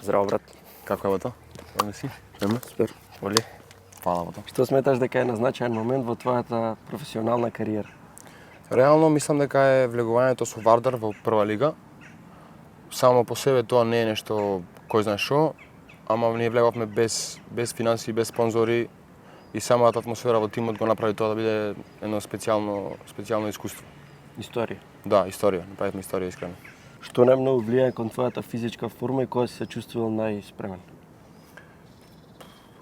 Здраво, брат. Како е бото? Добре си? Нема? Супер. Оли. Фала бото. Што сметаш дека е назначаен момент во твојата професионална кариера? Реално мислам дека е влегувањето со Вардар во прва лига. Само по себе тоа не е нешто кој знае што, ама ние влеговме без финансии, без спонзори и самата атмосфера во тимот го направи тоа да биде едно специјално искуство. Историја. Да, историја, направивме историја искрено. Што најмногу влијае кон твојата физичка форма и кога си се чувствувал најспремен?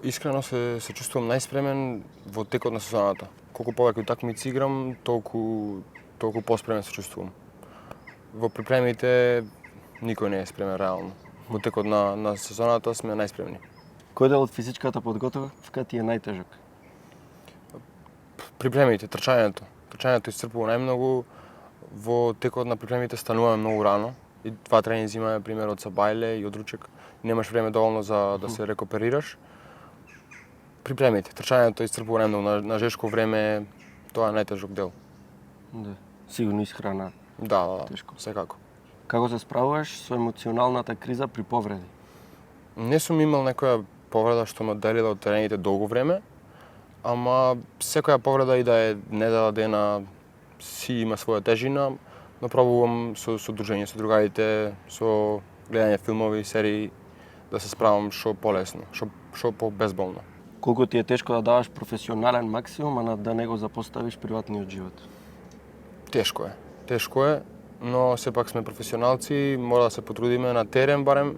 Искрено се чувствувам најспремен во текот на сезоната. Колку повеќе утакмици играм, толку поспремен се чувствувам. Во припремите никој не е спремен реално. Во текот на сезоната сме најспремни. Кој дел од физичката подготовка ти е најтежок? Припремите, трчањето. Трчањето исцрпува најмногу. Во текот на припремите стануваме многу рано. И два тренинзи имаме пример од Сабајле и од Ручек. Немаш време доволно за да се рекуперираш. Припремите, трчањето исцрпува најмногу на жешко време, тоа е најтежок дел. Да. Сигурно исхрана. Да, Тешко. секако. Како се справуваш со емоционалната криза при повреди? Не сум имал некоја повреда што ме делила од терените долго време, ама секоја повреда и да е недела дена си има своја тежина, но пробувам со дружење со другарите, со гледање филмови, серии, да се справам што полесно, што побезболно. Колку ти е тешко да даваш професионален максимум, а да не го запоставиш приватниот живот? Тешко е, но сепак сме професионалци, мора да се потрудиме на терен барем,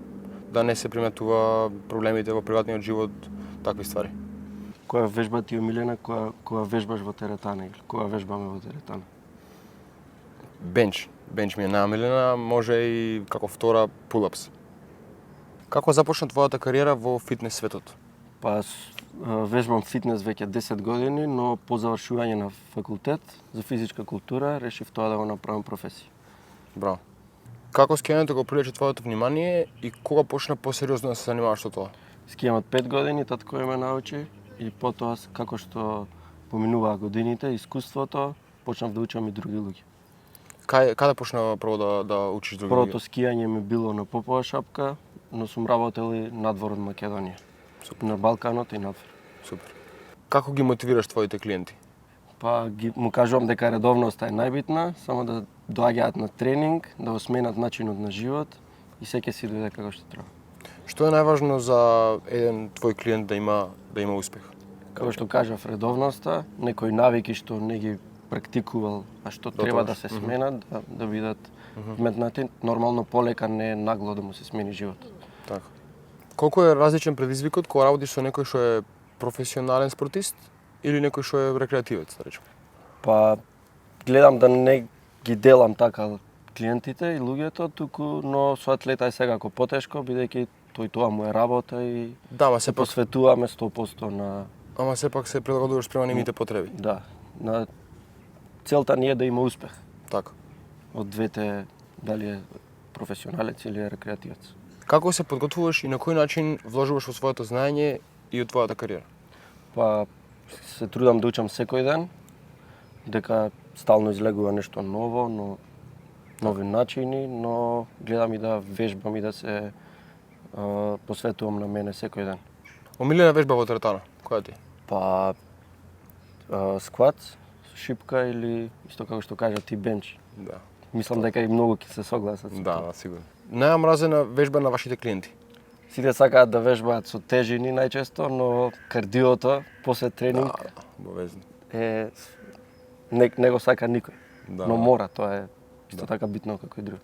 да не се приметува проблемите во приватниот живот, такви ствари. Која вежба ти е омилена кога вежбаш во теретана или кога вежбаме во теретана? Бенч ми е најомилена, може и како втора пулапс. Како започна твојата кариера во фитнес светот? Па вежбам фитнес веќе 10 години, но по завршување на факултет за физичка култура решив тоа да го направам професија. Браво. Како скијањето го привлече твоето внимание и кога почна посериозно да се занимаваш со тоа? Скијам од 5 години, татко ме научи и потоа како што поминуваа годините, искуството, почнав да учам и други луѓе. Каде почна прво да учиш други Првото луѓе? скијање ми било на Попова шапка, но сум работел и надвор од Македонија. Супер. На Балканот и надвор. Супер. Како ги мотивираш твоите клиенти? Па му кажувам дека редовноста е најбитна, само да доаѓаат на тренинг, да го сменат начинот на живот и секој си дојде како што треба. Што е најважно за еден твој клиент да има успех? Како што кажав, редовноста, некои навики што не ги практикувал, а што треба да се сменат, да бидат вметнати, нормално полека не е нагло да му се смени животот. Така. Колку е различен предизвикот кога работиш со некој што е професионален спортист или некој што е рекреативец, да речем? Па гледам да не ги делам така клиентите и луѓето, но со атлета е секако потешко, бидејќи тој тоа му е работа и Да, ма се сепак, посветуваме 100% на ама сепак се прилагодуваш према нивните потреби. да, на целта ни е да има успех Така. од двете, дали е професионалец или е рекреативец. Како се подготвуваш и на кој начин вложуваш во своето знаење и од твојата кариера? Па се трудам да учам секој ден, дека стално излегува нешто ново, но нови начини, но гледам и да вежбам и да се посветувам на мене секој ден. Омилена вежба во теретана, која ти? Па скват, шипка или исто како што кажа ти бенч. Да. Мислам дека и многу ќе се согласат со тоа. Да, сигурно. Најомразена вежба на вашите клиенти? Сите сакаат да вежбаат со тежини најчесто, но кардиото после тренинг Обовезно. е не го сака никој. Да. Но мора, тоа е исто така битно како и друго.